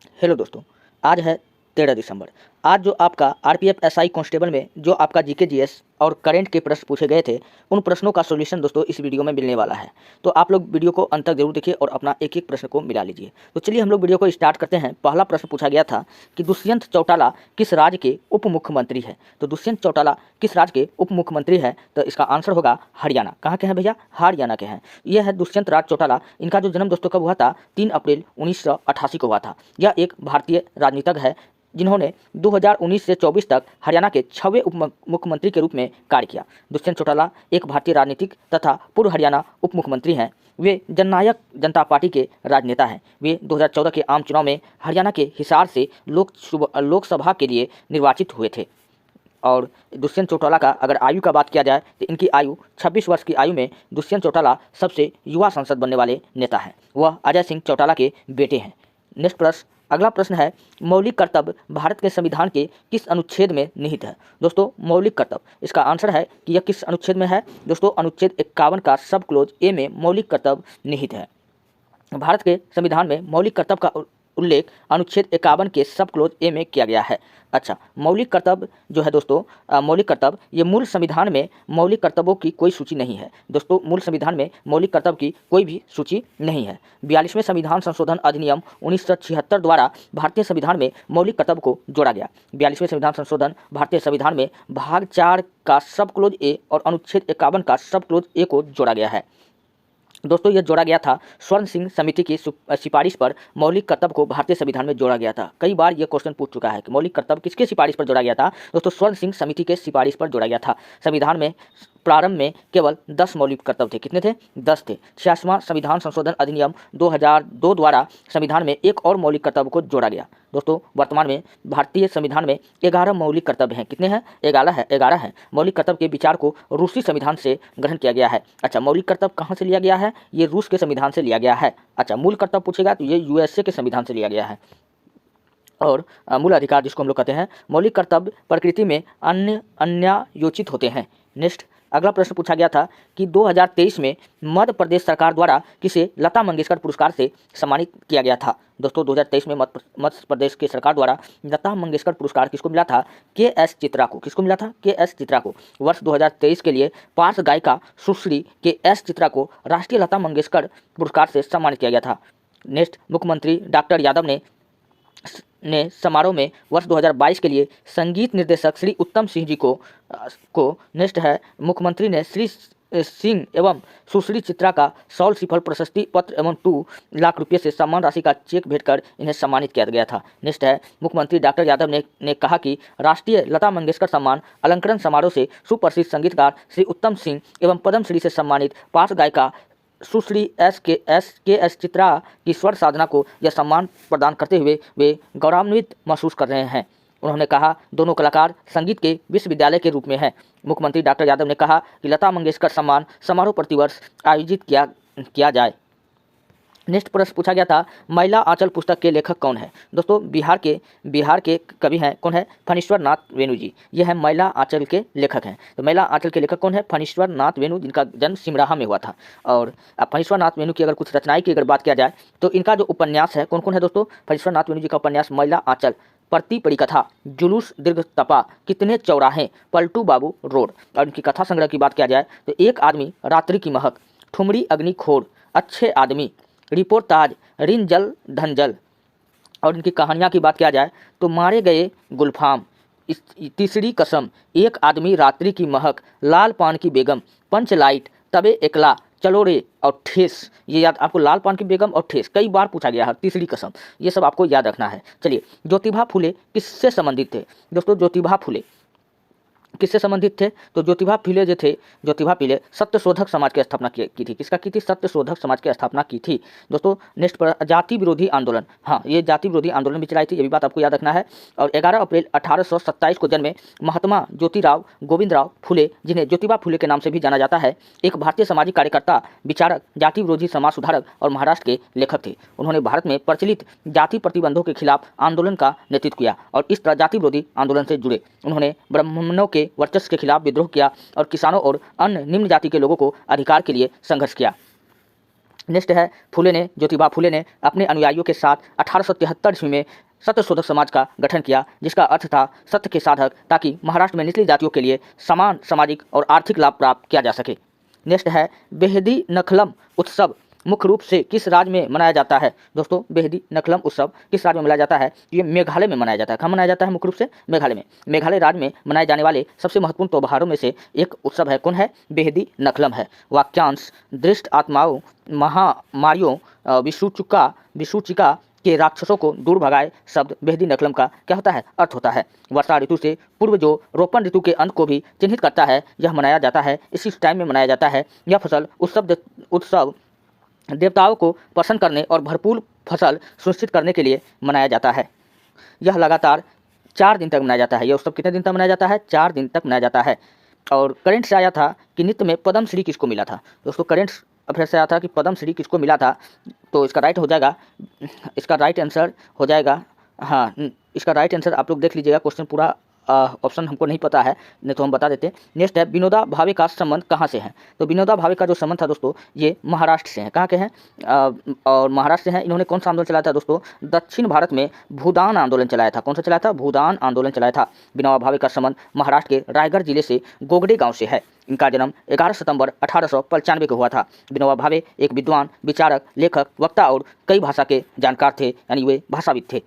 Hello दोस्तों, आज है 13 दिसंबर। आज जो आपका आरपीएफ एसआई कांस्टेबल में जो आपका जीके जीएस और करंट के प्रश्न पूछे गए थे, उन प्रश्नों का सॉल्यूशन दोस्तों इस वीडियो में मिलने वाला है। तो आप लोग वीडियो को अंत तक जरूर देखिए और अपना एक एक प्रश्न को मिला लीजिए। तो चलिए हम लोग वीडियो को स्टार्ट करते हैं। पहला प्रश्न पूछा गया था कि दुष्यंत चौटाला किस राज्य के उप मुख्यमंत्री है। तो दुष्यंत चौटाला किस राज्य के उप मुख्यमंत्री है, तो इसका आंसर होगा हरियाणा। कहाँ के हैं भैया? हरियाणा के हैं। यह है दुष्यंत राज चौटाला। इनका जो जन्म दोस्तों कब हुआ था? 3 अप्रैल 1988 को हुआ था। यह एक भारतीय राजनीतिज्ञ है जिन्होंने 2019 से 24 तक हरियाणा के 6वें उप मुख्यमंत्री के रूप में कार्य किया। दुष्यंत चौटाला एक भारतीय राजनीतिक तथा पूर्व हरियाणा उप मुख्यमंत्री हैं। वे जननायक जनता पार्टी के राजनेता हैं। वे 2014 के आम चुनाव में हरियाणा के हिसार से लोकसभा के लिए निर्वाचित हुए थे। और दुष्यंत चौटाला का अगर आयु का बात किया जाए तो इनकी आयु 26 वर्ष की आयु में दुष्यंत चौटाला सबसे युवा सांसद बनने वाले नेता हैं। वह अजय सिंह चौटाला के बेटे हैं। नेक्स्ट प्रश्न, अगला प्रश्न है, मौलिक कर्तव्य भारत के संविधान के किस अनुच्छेद में निहित है। दोस्तों मौलिक कर्तव्य, इसका आंसर है कि यह किस अनुच्छेद में है। दोस्तों अनुच्छेद 51 का सब क्लोज ए में मौलिक कर्तव्य निहित है। भारत के संविधान में मौलिक कर्तव्य का उल्लेख अनुच्छेद 51 के सब क्लोज ए में किया गया है। अच्छा, मौलिक कर्तव्य जो है दोस्तों, मौलिक कर्तव्य ये मूल संविधान में मौलिक कर्तव्यों की कोई सूची नहीं है। दोस्तों मूल संविधान में मौलिक कर्तव्य की कोई भी सूची नहीं है। 42वें संविधान संशोधन अधिनियम 1976 द्वारा भारतीय संविधान में मौलिक कर्तव्य को जोड़ा गया। 42वें संविधान संशोधन भारतीय संविधान में भाग 4 का सब क्लोज ए और अनुच्छेद 51 का सब क्लोज ए को जोड़ा गया है। दोस्तों यह जोड़ा गया था स्वर्ण सिंह समिति की सिफारिश पर। मौलिक कर्तव्य को भारतीय संविधान में जोड़ा गया था। कई बार यह क्वेश्चन पूछ चुका है कि मौलिक कर्तव्य किसके सिफारिश पर जोड़ा गया था। दोस्तों स्वर्ण सिंह समिति के सिफारिश पर जोड़ा गया था। संविधान में प्रारंभ में केवल 10 मौलिक कर्तव्य थे। कितने थे? 10 थे। 86वां संविधान संशोधन अधिनियम 2002 द्वारा संविधान में एक और मौलिक कर्तव्य को जोड़ा गया। दोस्तों वर्तमान में भारतीय संविधान में 11 मौलिक कर्तव्य हैं। कितने हैं? 11 हैं। मौलिक कर्तव्य के विचार को रूसी संविधान से ग्रहण किया गया है। अच्छा, मौलिक कर्तव्य कहाँ से लिया गया है? ये रूस के संविधान से लिया गया है। अच्छा, मूल कर्तव्य पूछेगा तो ये यूएसए के संविधान से लिया गया है। और मूल अधिकार जिसको हम लोग कहते हैं, मौलिक कर्तव्य प्रकृति में अन्यायोचित होते हैं। नेक्स्ट, अगला प्रश्न पूछा गया था कि 2023 में मध्य प्रदेश सरकार द्वारा किसे लता मंगेशकर पुरस्कार से सम्मानित किया गया था। दोस्तों 2023 में मध्य प्रदेश की सरकार द्वारा लता मंगेशकर पुरस्कार किसको मिला था? के.एस. चित्रा को। किसको मिला था? के.एस. चित्रा को। वर्ष 2023 के लिए पार्श्व गायिका सुश्री के.एस. चित्रा को राष्ट्रीय लता मंगेशकर पुरस्कार से सम्मानित किया गया था। नेक्स्ट, मुख्यमंत्री डॉक्टर यादव ने समारोह में वर्ष 2022 के लिए संगीत निर्देशक श्री उत्तम सिंह जी को नेक्स्ट है, मुख्यमंत्री ने श्री सिंह एवं सुश्री चित्रा का सौल सिफल प्रशस्ति पत्र एवं 2 लाख रुपये से सम्मान राशि का चेक भेंटकर इन्हें सम्मानित किया गया था। नेक्स्ट है, मुख्यमंत्री डॉक्टर यादव ने कहा कि राष्ट्रीय लता मंगेशकर सम्मान अलंकरण समारोह से सुप्रसिद्ध संगीतकार श्री उत्तम सिंह एवं पद्मश्री से सम्मानित पार्श्व गायिका सुश्री के एस चित्रा की स्वर साधना को यह सम्मान प्रदान करते हुए वे गौरवान्वित महसूस कर रहे हैं। उन्होंने कहा दोनों कलाकार संगीत के विश्वविद्यालय के रूप में हैं। मुख्यमंत्री डॉक्टर यादव ने कहा कि लता मंगेशकर सम्मान समारोह प्रतिवर्ष आयोजित किया जाए। नेक्स्ट प्रश्न पूछा गया था, महिला आंचल पुस्तक के लेखक कौन है। दोस्तों बिहार के कवि हैं। कौन है? फणीश्वर नाथ वेणु जी। ये है महिला आंचल के लेखक हैं। तो महिला आंचल के लेखक कौन है? फणीश्वर नाथ वेणु, जिनका जन्म सिमराहा में हुआ था। और फणीश्वर नाथ वेणु की अगर कुछ रचनाएं की अगर बात किया जाए तो इनका जो उपन्यास है कौन कौन है दोस्तों? फणीश्वर नाथ वेणु जी का उपन्यास महिला आंचल, प्रति परिकथा, जुलूस दीर्घ तपा, कितने चौराहे, पलटू बाबू रोड। और इनकी कथा संग्रह की बात किया जाए तो एक आदमी, रात्रि की महक, ठुमरी अग्नि खोर, अच्छे आदमी, रिपोर्टाज, ऋण जल धन जल। और इनकी कहानियाँ की बात किया जाए तो मारे गए गुलफाम, तीसरी कसम, एक आदमी, रात्रि की महक, लाल पान की बेगम, पंच लाइट, तबे एकला, चलो रे और ठेस। ये याद आपको, लाल पान की बेगम और ठेस कई बार पूछा गया है। तीसरी कसम, ये सब आपको याद रखना है। चलिए, ज्योतिबा फुले किससे संबंधित थे। दोस्तों ज्योतिबा फुले किससे संबंधित थे? तो ज्योतिबा फुले सत्यशोधक समाज की स्थापना की थी। किसका की थी? सत्यशोधक समाज की स्थापना की थी। दोस्तों नेक्स्ट पर जाति विरोधी आंदोलन, हाँ ये जाति विरोधी आंदोलन भी चलाई थी, ये भी बात आपको याद रखना है। और 11 अप्रैल 1827 को जन्मे महात्मा ज्योतिराव गोविंदराव फुले, जिन्हें ज्योतिबा फुले के नाम से भी जाना जाता है, एक भारतीय सामाजिक कार्यकर्ता, विचारक, जाति विरोधी समाज सुधारक और महाराष्ट्र के लेखक थे। उन्होंने भारत में प्रचलित जाति प्रतिबंधों के खिलाफ आंदोलन का नेतृत्व किया और इस तरह जाति विरोधी आंदोलन से जुड़े। उन्होंने ब्राह्मणों के वर्चस्व के खिलाफ विद्रोह किया और किसानों और अन्य निम्न जाति के लोगों को अधिकार के लिए संघर्ष किया। नेक्स्ट है फुले ने, ज्योतिबा फुले ने अपने अनुयायियों के साथ 1873 ईस्वी में सत्यशोधक समाज का गठन किया, जिसका अर्थ था सत्य के साधक, ताकि महाराष्ट्र में निचली जातियों के लिए समान सामाजिक और आर्थिक लाभ प्राप्त किया जा सके। नेक्स्ट है बेहदी नखलम उत्सव मुख्य रूप से किस राज्य में मनाया जाता है। दोस्तों बेहदी नखलम उत्सव किस राज्य में मनाया जाता है? ये मेघालय में मनाया जाता है। कहाँ मनाया जाता है? मुख्य रूप से मेघालय में। मेघालय राज्य में मनाए जाने वाले सबसे महत्वपूर्ण त्योहारों में से एक उत्सव है, कौन है? बेहदी नखलम है। वाक्यांश दृष्ट आत्माओं महामारियों विषुचिका के राक्षसों को दूर भगाए शब्द बेहदी नखलम का क्या होता है? अर्थ होता है वर्षा ऋतु से पूर्व जो रोपण ऋतु के अंत को भी चिन्हित करता है। यह मनाया जाता है, इसी टाइम में मनाया जाता है। यह फसल उत्सव देवताओं को प्रसन्न करने और भरपूर फसल सुनिश्चित करने के लिए मनाया जाता है। यह लगातार 4 दिन तक मनाया जाता है। यह उत्सव कितने दिन तक मनाया जाता है? 4 दिन तक मनाया जाता है। और करंट से आया था कि नृत्य में पद्म श्री किसको मिला था। दोस्तों करंट अफेयर से आया था कि पद्म श्री किसको मिला था, तो इसका राइट आंसर हो जाएगा हाँ, इसका राइट आंसर आप लोग देख लीजिएगा। क्वेश्चन पूरा ऑप्शन हमको नहीं पता है, नहीं तो हम बता देते। नेक्स्ट है विनोबा भावे का संबंध कहाँ से है। तो विनोबा भावे का जो संबंध था दोस्तों, ये महाराष्ट्र से है। कहाँ के हैं? और महाराष्ट्र से हैं। इन्होंने कौन सा आंदोलन चलाया था दोस्तों? दक्षिण भारत में भूदान आंदोलन चलाया था। कौन सा चलाया था? भूदान आंदोलन चलाया था। विनोबा भावे का संबंध महाराष्ट्र के रायगढ़ जिले से गोगड़े गाँव से है। इनका जन्म 11 सितंबर 1895 को हुआ था। विनोबा भावे एक विद्वान, विचारक, लेखक, वक्ता और कई भाषा के जानकार थे, यानी वे भाषाविद थे।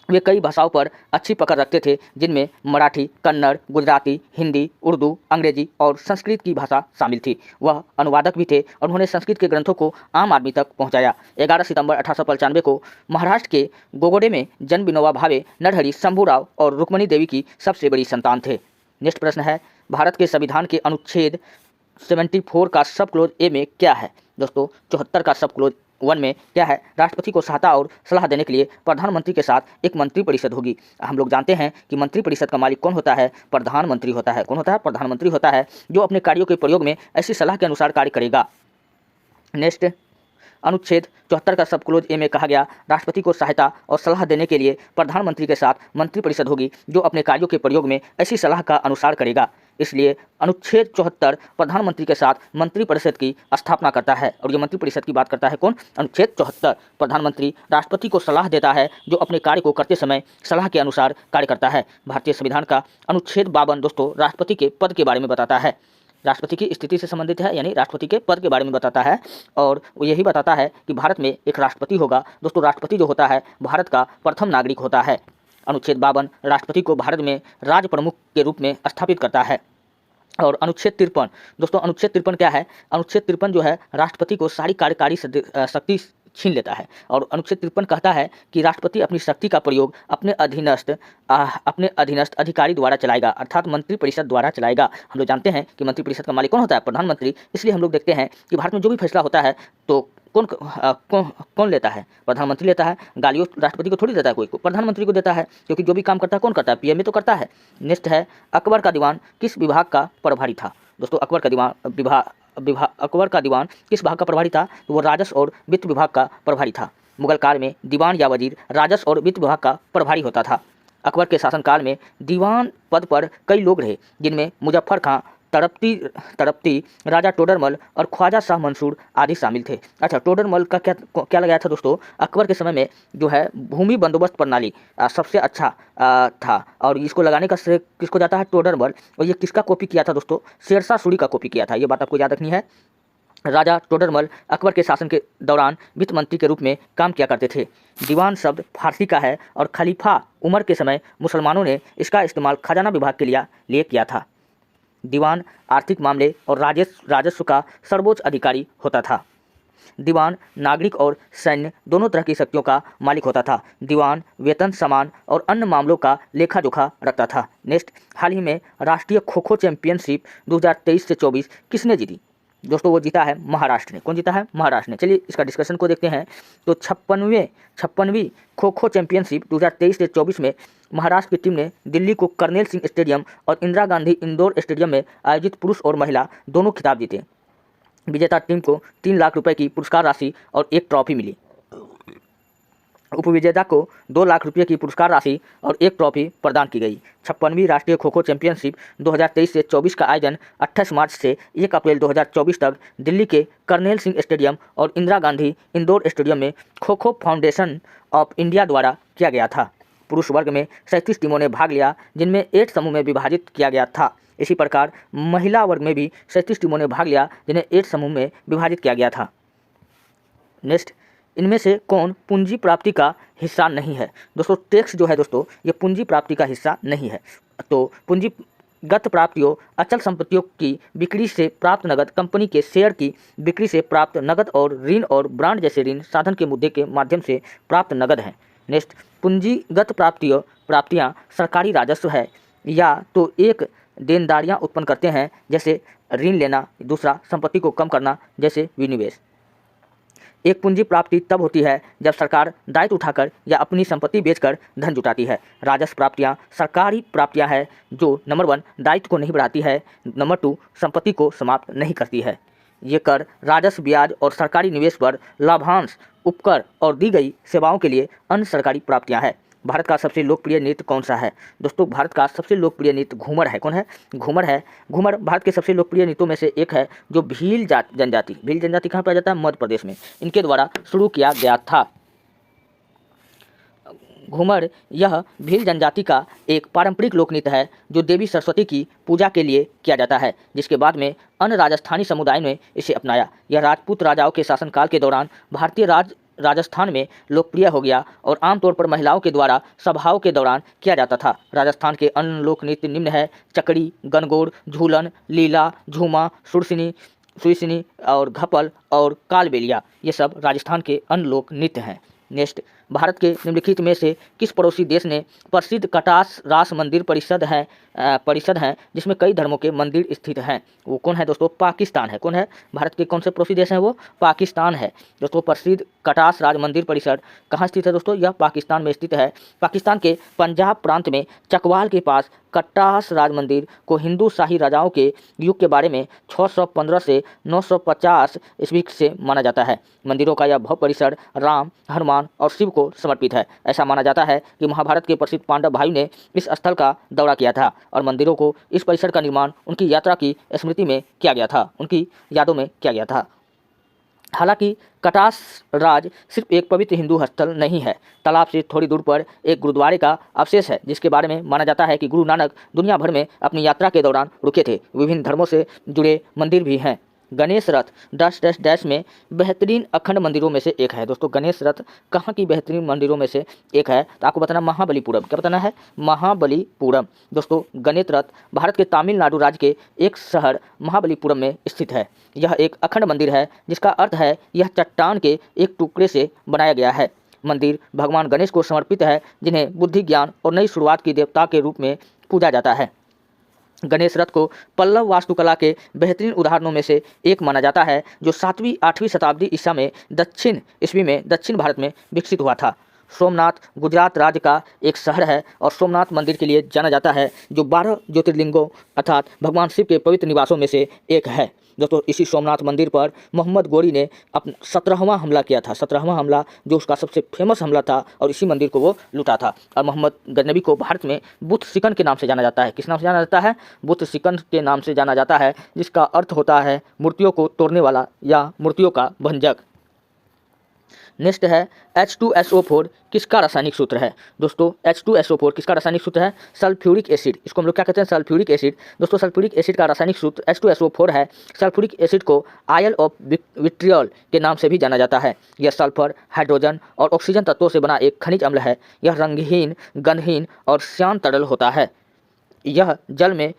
वे कई भाषाओं पर अच्छी पकड़ रखते थे, जिनमें मराठी, कन्नड़, गुजराती, हिंदी, उर्दू, अंग्रेजी और संस्कृत की भाषा शामिल थी। वह अनुवादक भी थे और उन्होंने संस्कृत के ग्रंथों को आम आदमी तक पहुंचाया। 11 सितंबर 1895 को महाराष्ट्र के गोगोडे में जन्म विनोबा भावे नरहरि, शंभूराव और रुक्मणी देवी की सबसे बड़ी संतान थे। नेक्स्ट प्रश्न है भारत के संविधान के अनुच्छेद 74 का सब क्लोज ए में क्या है। दोस्तों 74 का सब क्लोज 1 में क्या है? राष्ट्रपति को सहायता और सलाह देने के लिए प्रधानमंत्री के साथ एक मंत्रिपरिषद होगी। हम लोग जानते हैं कि मंत्रिपरिषद का मालिक कौन होता है? प्रधानमंत्री होता है। कौन होता है? प्रधानमंत्री होता है, जो अपने कार्यों के प्रयोग में ऐसी सलाह के अनुसार कार्य करेगा। नेक्स्ट अनुच्छेद 74 का सब क्लोज ए में कहा गया राष्ट्रपति को सहायता और सलाह देने के लिए प्रधानमंत्री के साथ मंत्रिपरिषद होगी, जो अपने कार्यों के प्रयोग में ऐसी सलाह का अनुसार करेगा। इसलिए अनुच्छेद 74 प्रधानमंत्री के साथ मंत्रिपरिषद की स्थापना करता है। और ये मंत्रिपरिषद की बात करता है कौन? अनुच्छेद 74। प्रधानमंत्री राष्ट्रपति को सलाह देता है, जो अपने कार्य को करते समय सलाह के अनुसार कार्य करता है। भारतीय संविधान का अनुच्छेद 52 दोस्तों राष्ट्रपति के पद के बारे में बताता है। राष्ट्रपति की स्थिति से संबंधित है, यानी राष्ट्रपति के पद के बारे में बताता है। और वो यही बताता है कि भारत में एक राष्ट्रपति होगा। दोस्तों राष्ट्रपति जो होता है भारत का प्रथम नागरिक होता है। अनुच्छेद 52 राष्ट्रपति को भारत में राज्य प्रमुख के रूप में स्थापित करता है। और अनुच्छेद 53 दोस्तों, अनुच्छेद 53 क्या है? अनुच्छेद 53 जो है राष्ट्रपति को सारी कार्यकारी शक्ति छीन लेता है। और अनुच्छेद 53 कहता है कि राष्ट्रपति अपनी शक्ति का प्रयोग अपने अधीनस्थ अधिकारी द्वारा चलाएगा, अर्थात मंत्रिपरिषद द्वारा चलाएगा। हम लोग जानते हैं कि मंत्रिपरिषद का मालिक कौन होता है? प्रधानमंत्री। इसलिए हम लोग देखते हैं कि भारत में जो भी फैसला होता है तो कौन लेता है? प्रधानमंत्री लेता है। गालियों राष्ट्रपति को थोड़ी देता है कोई, प्रधानमंत्री को देता है, क्योंकि जो भी काम करता है कौन करता है? पीएम तो करता है। नेक्स्ट है अकबर का दीवान किस विभाग का प्रभारी था। दोस्तों अकबर का दीवान किस विभाग का प्रभारी था? तो वो राजस्व और वित्त विभाग का प्रभारी था। मुगल काल में दीवान या वजीर राजस्व और वित्त विभाग का प्रभारी होता था। अकबर के शासनकाल में दीवान पद पर कई लोग रहे, जिनमें मुजफ्फर खां, तड़पती, राजा टोडरमल और ख्वाजा शाह मंसूर आदि शामिल थे। अच्छा, टोडरमल का क्या लगाया था दोस्तों? अकबर के समय में जो है भूमि बंदोबस्त प्रणाली सबसे अच्छा था, और इसको लगाने का श्रेय किसको जाता है? टोडरमल। और ये किसका कॉपी किया था दोस्तों? शेरशाह सूरी का कॉपी किया था। ये बात आपको याद रखनी है। राजा टोडरमल अकबर के शासन के दौरान वित्त मंत्री के रूप में काम किया करते थे। दीवान शब्द फारसी का है और खलीफा उमर के समय मुसलमानों ने इसका इस्तेमाल खजाना विभाग के लिए किया था। दीवान आर्थिक मामले और राजस्व का सर्वोच्च अधिकारी होता था। दीवान नागरिक और सैन्य दोनों तरह की शक्तियों का मालिक होता था। दीवान वेतन, सामान और अन्य मामलों का लेखा जोखा रखता था। नेक्स्ट, हाल ही में राष्ट्रीय खो खो चैंपियनशिप 2023 से 24 किसने जीती? दोस्तों वो जीता है महाराष्ट्र ने। कौन जीता है? महाराष्ट्र ने। चलिए इसका डिस्कशन को देखते हैं। तो 56वीं खो खो चैंपियनशिप 2023 से 24 में महाराष्ट्र की टीम ने दिल्ली को कर्नेल सिंह स्टेडियम और इंदिरा गांधी इंडोर स्टेडियम में आयोजित पुरुष और महिला दोनों खिताब जीते। विजेता टीम को 3 लाख रुपए की पुरस्कार राशि और एक ट्रॉफी मिली। उपविजेता को 2 लाख रुपये की पुरस्कार राशि और एक ट्रॉफी प्रदान की गई। 56वीं राष्ट्रीय खो खो चैंपियनशिप 2023 से 24 का आयोजन 28 मार्च से 1 अप्रैल 2024 तक दिल्ली के कर्नेल सिंह स्टेडियम और इंदिरा गांधी इंडोर स्टेडियम में kho kho foundation of India द्वारा किया गया था। पुरुष वर्ग में 37 टीमों ने भाग लिया, जिनमें 8 समूह में विभाजित किया गया था। इसी प्रकार महिला वर्ग में भी 37 टीमों ने भाग लिया, जिन्हें 8 समूह में विभाजित किया गया था। नेक्स्ट, इनमें से कौन पूंजी प्राप्ति का हिस्सा नहीं है? दोस्तों टैक्स जो है दोस्तों ये पूंजी प्राप्ति का हिस्सा नहीं है। तो पूंजीगत प्राप्तियों अचल संपत्तियों की बिक्री से प्राप्त नगद, कंपनी के शेयर की बिक्री से प्राप्त नगद और ऋण और ब्रांड जैसे ऋण साधन के मुद्दे के माध्यम से प्राप्त नगद हैं। नेक्स्ट, पूंजीगत प्राप्तियाँ सरकारी राजस्व है या तो एक देनदारियाँ उत्पन्न करते हैं जैसे ऋण लेना, दूसरा संपत्ति को कम करना जैसे विनिवेश। एक पूंजी प्राप्ति तब होती है जब सरकार दायित्व उठाकर या अपनी संपत्ति बेचकर धन जुटाती है। राजस्व प्राप्तियाँ सरकारी प्राप्तियाँ हैं जो नंबर 1 दायित्व को नहीं बढ़ाती है, नंबर 2 संपत्ति को समाप्त नहीं करती है। ये कर, राजस्व, ब्याज और सरकारी निवेश पर लाभांश, उपकर और दी गई सेवाओं के लिए अन्य सरकारी प्राप्तियाँ हैं। भारत का सबसे लोकप्रिय नृत्य कौन सा है? दोस्तों भारत का सबसे लोकप्रिय नृत्य घूमर है। कौन है? घूमर है। घूमर भारत के सबसे लोकप्रिय नृत्यों में से एक है जो भील जनजाति कहाँ पाया जाता है? मध्य प्रदेश में। इनके द्वारा शुरू किया गया था। घूमर यह भील जनजाति का एक पारंपरिक लोक नृत्य है जो देवी सरस्वती की पूजा के लिए किया जाता है, जिसके बाद में अन्य राजस्थानी समुदायों ने इसे अपनाया। यह राजपूत राजाओं के शासनकाल के दौरान भारतीय राजस्थान में लोकप्रिय हो गया और आमतौर पर महिलाओं के द्वारा सभाओं के दौरान किया जाता था। राजस्थान के अन्य लोक नृत्य निम्न है: चकड़ी, गनगौर, झूलन, लीला, झूमा, सुरसिनी और घपल और कालबेलिया, ये सब राजस्थान के अन्य लोक नृत्य हैं। नेक्स्ट, भारत के निम्नलिखित में से किस पड़ोसी देश ने प्रसिद्ध कटास रास मंदिर परिषद है जिसमें कई धर्मों के मंदिर स्थित हैं? वो कौन है दोस्तों? पाकिस्तान है। कौन है? भारत के कौन से पड़ोसी देश हैं? वो पाकिस्तान है। दोस्तों प्रसिद्ध कटास राज मंदिर परिषद कहाँ स्थित है दोस्तों? यह पाकिस्तान में स्थित है। पाकिस्तान के पंजाब प्रांत में चकवाल के पास कटास राज मंदिर को हिंदू शाही राजाओं के युग के बारे में 615 से 950 ईस्वी से माना जाता है। मंदिरों का यह भव्य परिसर राम, हनुमान और शिव को समर्पित है। ऐसा माना जाता है कि महाभारत के प्रसिद्ध पांडव भाइयों ने इस स्थल का दौरा किया था और मंदिरों को, इस परिसर का निर्माण उनकी यात्रा की स्मृति में किया गया था, उनकी यादों में किया गया था। हालांकि कटास राज सिर्फ एक पवित्र हिंदू स्थल नहीं है। तालाब से थोड़ी दूर पर एक गुरुद्वारे का अवशेष है जिसके बारे में माना जाता है कि गुरु नानक दुनिया भर में अपनी यात्रा के दौरान रुके थे। विभिन्न धर्मों से जुड़े मंदिर भी हैं। गणेश रथ डैश में बेहतरीन अखंड मंदिरों में से एक है। दोस्तों गणेश रथ कहाँ की बेहतरीन मंदिरों में से एक है? तो आपको बताना महाबलीपुरम। क्या बताना है? महाबलीपुरम। दोस्तों गणेश रथ भारत के तमिलनाडु राज्य के एक शहर महाबलीपुरम में स्थित है। यह एक अखंड मंदिर है जिसका अर्थ है यह चट्टान के एक टुकड़े से बनाया गया है। मंदिर भगवान गणेश को समर्पित है जिन्हें बुद्धि, ज्ञान और नई शुरुआत की देवता के रूप में पूजा जाता है। गणेश रथ को पल्लव वास्तुकला के बेहतरीन उदाहरणों में से एक माना जाता है जो 7वीं-8वीं शताब्दी ईसा ईस्वी में दक्षिण भारत में विकसित हुआ था। सोमनाथ गुजरात राज्य का एक शहर है और सोमनाथ मंदिर के लिए जाना जाता है जो 12 ज्योतिर्लिंगों अर्थात भगवान शिव के पवित्र निवासों में से एक है। दोस्तों इसी सोमनाथ मंदिर पर मोहम्मद गोरी ने अपना 17वां हमला किया था। 17वां हमला जो उसका सबसे फेमस हमला था और इसी मंदिर को वो लूटा था। और मोहम्मद गजनबी को भारत में बुत सिकन के नाम से जाना जाता है। किस नाम से जाना जाता है? बुत सिकन के नाम से जाना जाता है, जिसका अर्थ होता है मूर्तियों को तोड़ने वाला या मूर्तियों का भंजक। नेक्स्ट है H2SO4 किसका रासायनिक सूत्र है? दोस्तों H2SO4 किसका रासायनिक सूत्र है? Sulphuric acid. इसको हम लोग क्या कहते हैं? Sulphuric acid. दोस्तों सल्फ्यूरिक एसिड का रासायनिक सूत्र H2SO4 है। सल्फ्यूरिक एसिड को आयल ऑफ विट्रियल के नाम से भी जाना जाता है। यह सल्फर, हाइड्रोजन और ऑक्सीजन तत्वों से बना एक खनिज अम्ल है। यह रंगहीन, गंधहीन और श्यान तरल होता है। यह जल में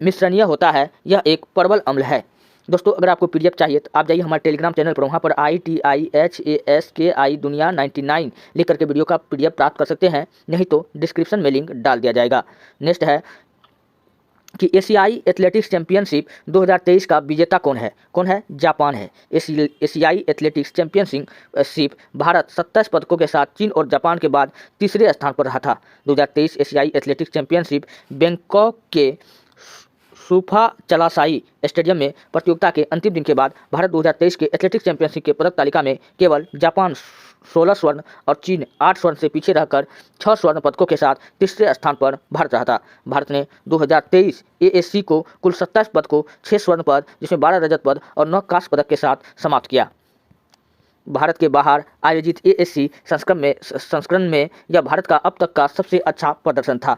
मिश्रणीय होता है। यह एक प्रबल अम्ल है। दोस्तों अगर आपको पीडीएफ चाहिए तो आप जाइए हमारे टेलीग्राम चैनल पर, वहाँ पर ITIHASKI दुनिया 99 लिख करके वीडियो का पीडीएफ प्राप्त कर सकते हैं, नहीं तो डिस्क्रिप्शन में लिंक डाल दिया जाएगा। नेक्स्ट है कि एशियाई एथलेटिक्स चैंपियनशिप 2023 का विजेता कौन है? कौन है? जापान है। एशियाई एथलेटिक्स चैंपियनशिप भारत 27 पदकों के साथ चीन और जापान के बाद तीसरे स्थान पर रहा था। 2023 एशियाई एथलेटिक्स चैंपियनशिप बैंकॉक के सूफा चलासाई स्टेडियम में प्रतियोगिता के अंतिम दिन के बाद भारत 2023 के एथलेटिक्स चैंपियनशिप के पदक तालिका में केवल जापान 16 स्वर्ण और चीन 8 स्वर्ण से पीछे रहकर 6 स्वर्ण पदकों के साथ तीसरे स्थान पर भारत रहा था। भारत ने 2023 एएससी को कुल 27 पदकों, 6 स्वर्ण पद, जिसमें 12 रजत पद और 9 कांस्य पदक के साथ समाप्त किया। भारत के बाहर आयोजित एएससी संस्करण में यह भारत का अब तक का सबसे अच्छा प्रदर्शन था।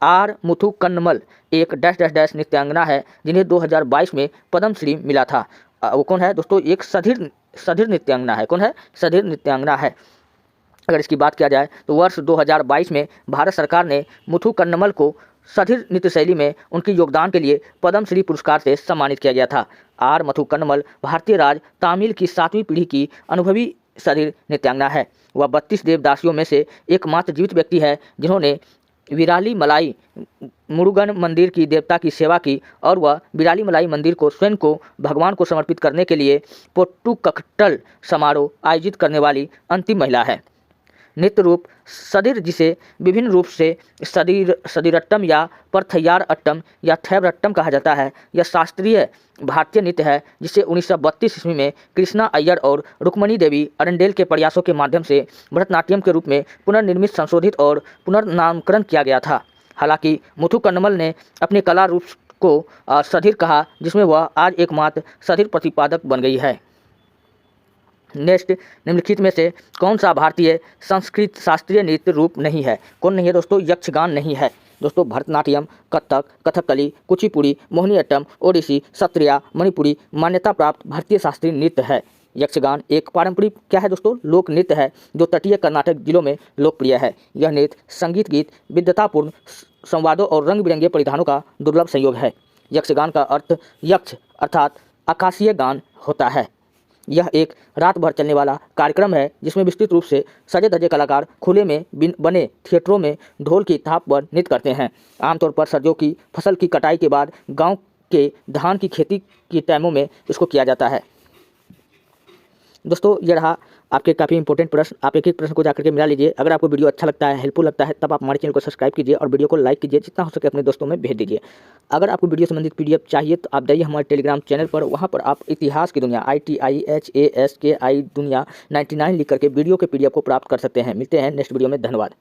आर मुथुकन्नमल एक डैश नृत्यांगना है जिन्हें 2022 में पद्मश्री मिला था। वो कौन है दोस्तों? एक सधीर नृत्यांगना है। कौन है? सधीर नृत्यांगना है। अगर इसकी बात किया जाए तो वर्ष 2022 में भारत सरकार ने मुथुकन्नमल को सधीर नृत्य शैली में उनके योगदान के लिए पद्मश्री पुरस्कार से सम्मानित किया गया था। आर मुथुकन्नमल भारतीय राज तमिल की 7वीं पीढ़ी की अनुभवी सधीर नृत्यांगना है। वह 32 देवदासियों में से एकमात्र जीवित व्यक्ति है जिन्होंने विराली मलाई मुरुगन मंदिर की देवता की सेवा की और वह विराली मलाई मंदिर को स्वयं को भगवान को समर्पित करने के लिए पोट्टुकट्टल समारोह आयोजित करने वाली अंतिम महिला है। नृत्य रूप सदिर, जिसे विभिन्न रूप से सदिरट्टम या परथैयार अट्टम या थैबरट्टम कहा जाता है, यह शास्त्रीय भारतीय नृत्य है जिसे 1932 ईस्वी में कृष्णा अय्यर और रुक्मणी देवी अरंडेल के प्रयासों के माध्यम से भरतनाट्यम के रूप में पुनर्निर्मित, संशोधित और पुनर्नामकरण किया गया था। हालांकि मुथुकन्नमल ने अपने कला रूप को सधीर कहा, जिसमें वह आज एकमात्र सधीर प्रतिपादक बन गई है। नेक्स्ट, निम्नलिखित में से कौन सा भारतीय संस्कृत शास्त्रीय नृत्य रूप नहीं है? कौन नहीं है दोस्तों? यक्षगान नहीं है। दोस्तों भरतनाट्यम, कथक, कथकली, कुचिपुड़ी, मोहिनीअट्टम, ओडिसी, सत्रिया, मणिपुरी मान्यता प्राप्त भारतीय शास्त्रीय नृत्य है। यक्षगान एक पारंपरिक क्या है दोस्तों? लोक नृत्य है जो तटीय कर्नाटक जिलों में लोकप्रिय है। यह नृत्य संगीत गीत, विद्वतापूर्ण संवादों और रंग बिरंगे परिधानों का दुर्लभ संयोग है। यक्षगान का अर्थ यक्ष अर्थात आकाशीय गान होता है। यह एक रात भर चलने वाला कार्यक्रम है जिसमें विस्तृत रूप से सजे धजे कलाकार खुले में बने थिएटरों में ढोल की थाप पर नृत्य करते हैं। आमतौर पर सर्दियों की फसल की कटाई के बाद गांव के धान की खेती के टाइमों में इसको किया जाता है। दोस्तों ये रहा आपके काफ़ी इंपॉर्टेंट प्रश्न। आप एक एक प्रश्न को जाकर के मिला लीजिए। अगर आपको वीडियो अच्छा लगता है, हेल्पफुल लगता है, तब आप हमारे चैनल को सब्सक्राइब कीजिए और वीडियो को लाइक कीजिए, जितना हो सके अपने दोस्तों में भेज दीजिए। अगर आपको वीडियो संबंधित पीडीएफ चाहिए तो आप जाइए हमारे टेलीग्राम चैनल पर। वहाँ पर आप इतिहास की दुनिया ITIHASKI दुनिया 99 लिख करके वीडियो के पीडीएफ को प्राप्त कर सकते हैं। मिलते हैं नेक्स्ट वीडियो में। धन्यवाद।